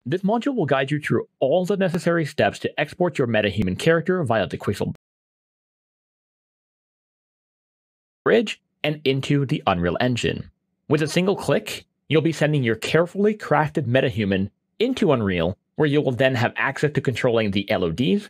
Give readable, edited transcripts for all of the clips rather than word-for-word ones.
This module will guide you through all the necessary steps to export your metahuman character via the Quixel Bridge and into the Unreal Engine. With a single click, you'll be sending your carefully crafted metahuman into Unreal, where you will then have access to controlling the LODs,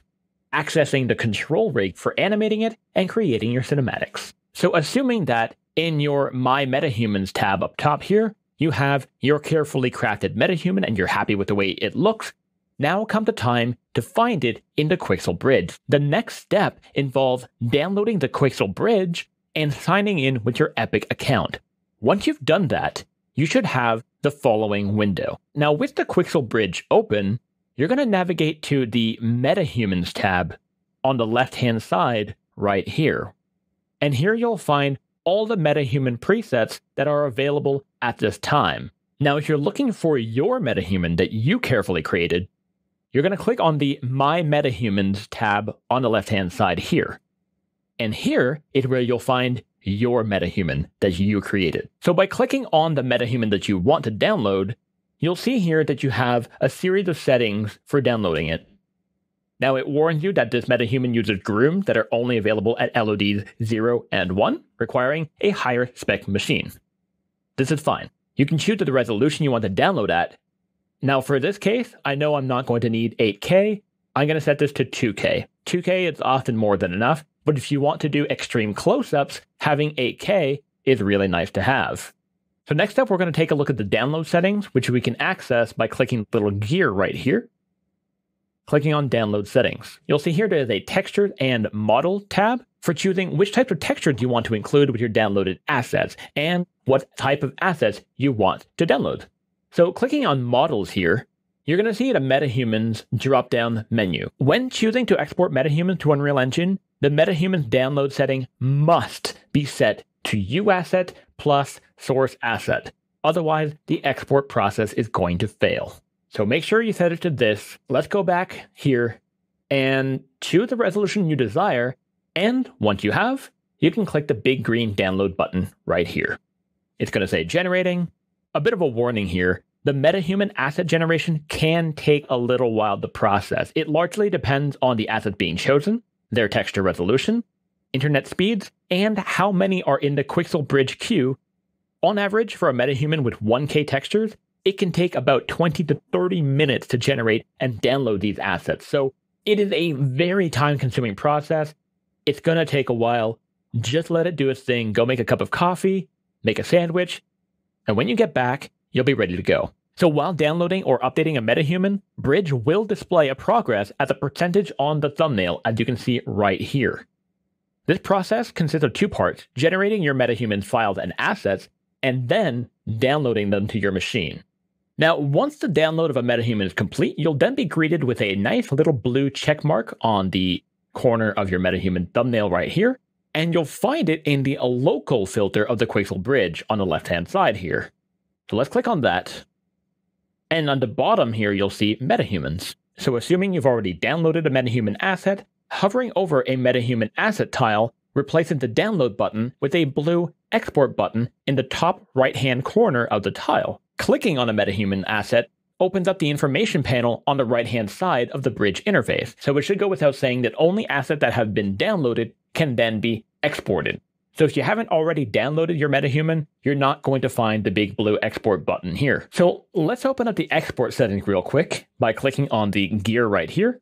accessing the control rig for animating it, and creating your cinematics. So assuming that in your My Metahumans tab up top here, you have your carefully crafted metahuman and you're happy with the way it looks, now comes the time to find it in the Quixel Bridge. The next step involves downloading the Quixel Bridge and signing in with your Epic account. Once you've done that, you should have the following window. Now with the Quixel Bridge open, you're going to navigate to the Metahumans tab on the left-hand side right here. And here you'll find all the metahuman presets that are available at this time. Now if you're looking for your metahuman that you carefully created, you're going to click on the My Metahumans tab on the left-hand side here. And here is where you'll find your metahuman that you created. So by clicking on the metahuman that you want to download, you'll see here that you have a series of settings for downloading it. Now it warns you that this metahuman uses grooms that are only available at LODs 0 and 1, requiring a higher spec machine. This is fine. You can choose the resolution you want to download at. Now for this case, I know I'm not going to need 8K. I'm going to set this to 2K. 2K is often more than enough, but if you want to do extreme close-ups, having 8K is really nice to have. So next up, we're going to take a look at the download settings, which we can access by clicking the little gear right here. Clicking on Download Settings. You'll see here there is a Texture and Model tab for choosing which type of texture you want to include with your downloaded assets and what type of assets you want to download. So clicking on Models here, you're going to see the Metahumans drop-down menu. When choosing to export metahumans to Unreal Engine, the Metahumans download setting must be set to UAsset plus source asset. Otherwise, the export process is going to fail. So make sure you set it to this. Let's go back here and choose the resolution you desire. And once you have, you can click the big green download button right here. It's going to say generating. A bit of a warning here. The metahuman asset generation can take a little while to process. It largely depends on the asset being chosen, their texture resolution, internet speeds, and how many are in the Quixel Bridge queue. On average, for a metahuman with 1K textures, it can take about 20 to 30 minutes to generate and download these assets. So it is a very time-consuming process. It's going to take a while. Just let it do its thing. Go make a cup of coffee, make a sandwich, and when you get back, you'll be ready to go. So while downloading or updating a metahuman, Bridge will display a progress as a percentage on the thumbnail, as you can see right here. This process consists of two parts: generating your metahuman's files and assets, and then downloading them to your machine. Now, once the download of a metahuman is complete, you'll then be greeted with a nice little blue check mark on the corner of your metahuman thumbnail right here, and you'll find it in the local filter of the Quixel Bridge on the left-hand side here. So let's click on that. And on the bottom here, you'll see metahumans. So assuming you've already downloaded a metahuman asset, hovering over a metahuman asset tile replaces the download button with a blue export button in the top right-hand corner of the tile. Clicking on a metahuman asset opens up the information panel on the right-hand side of the Bridge interface. So it should go without saying that only assets that have been downloaded can then be exported. So if you haven't already downloaded your metahuman, you're not going to find the big blue export button here. So let's open up the export settings real quick by clicking on the gear right here.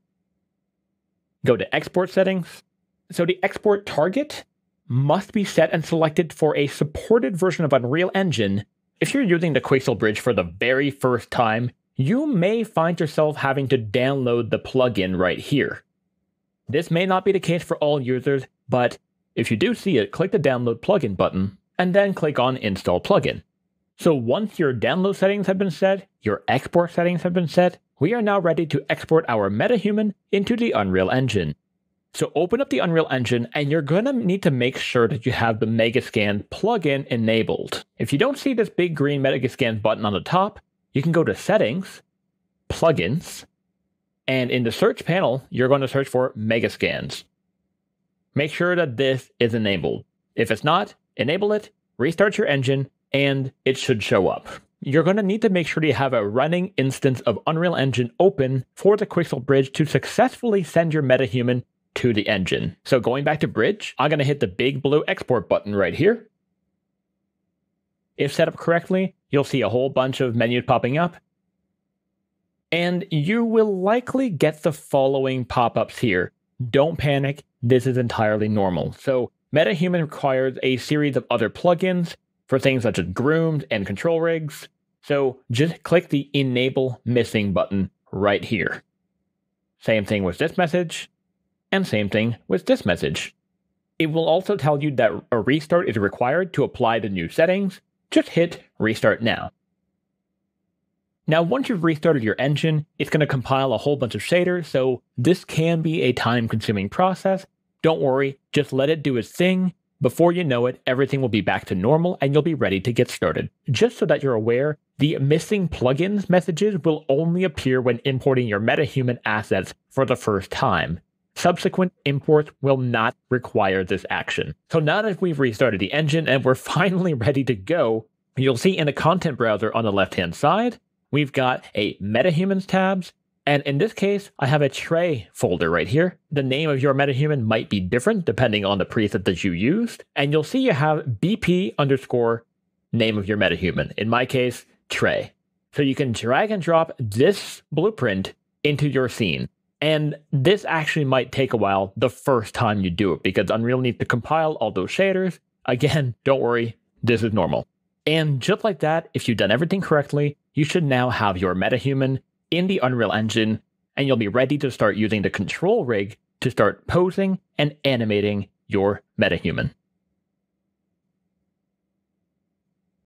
Go to Export Settings. So the export target must be set and selected for a supported version of Unreal Engine. If you're using the Quixel Bridge for the very first time, you may find yourself having to download the plugin right here. This may not be the case for all users, but if you do see it, click the Download Plugin button, and then click on Install Plugin. So once your download settings have been set, your export settings have been set, we are now ready to export our metahuman into the Unreal Engine. So open up the Unreal Engine, and you're going to need to make sure that you have the Megascan plugin enabled. If you don't see this big green Megascan button on the top, you can go to Settings, Plugins, and in the search panel, you're going to search for Megascans. Make sure that this is enabled. If it's not, enable it, restart your engine, and it should show up. you're going to need to make sure you have a running instance of Unreal Engine open for the Quixel Bridge to successfully send your metahuman to the engine. So going back to Bridge, I'm going to hit the big blue export button right here. If set up correctly, you'll see a whole bunch of menus popping up. And you will likely get the following pop-ups here. Don't panic, this is entirely normal. So MetaHuman requires a series of other plugins for things such as grooms and control rigs. So just click the Enable Missing button right here. Same thing with this message, and same thing with this message. It will also tell you that a restart is required to apply the new settings. Just hit Restart Now. Now, once you've restarted your engine, it's going to compile a whole bunch of shaders, so this can be a time-consuming process. Don't worry, just let it do its thing. Before you know it, everything will be back to normal and you'll be ready to get started. Just so that you're aware, the missing plugins messages will only appear when importing your MetaHuman assets for the first time. Subsequent imports will not require this action. So now that we've restarted the engine and we're finally ready to go, you'll see in the content browser on the left-hand side, we've got a MetaHumans tabs, and in this case, I have a tray folder right here. The name of your MetaHuman might be different depending on the preset that you used, and you'll see you have BP _ name of your MetaHuman. In my case, tray. So you can drag and drop this blueprint into your scene. And this actually might take a while the first time you do it because Unreal needs to compile all those shaders. Again, don't worry, this is normal. And just like that, if you've done everything correctly, you should now have your MetaHuman in the Unreal Engine, and you'll be ready to start using the control rig to start posing and animating your MetaHuman.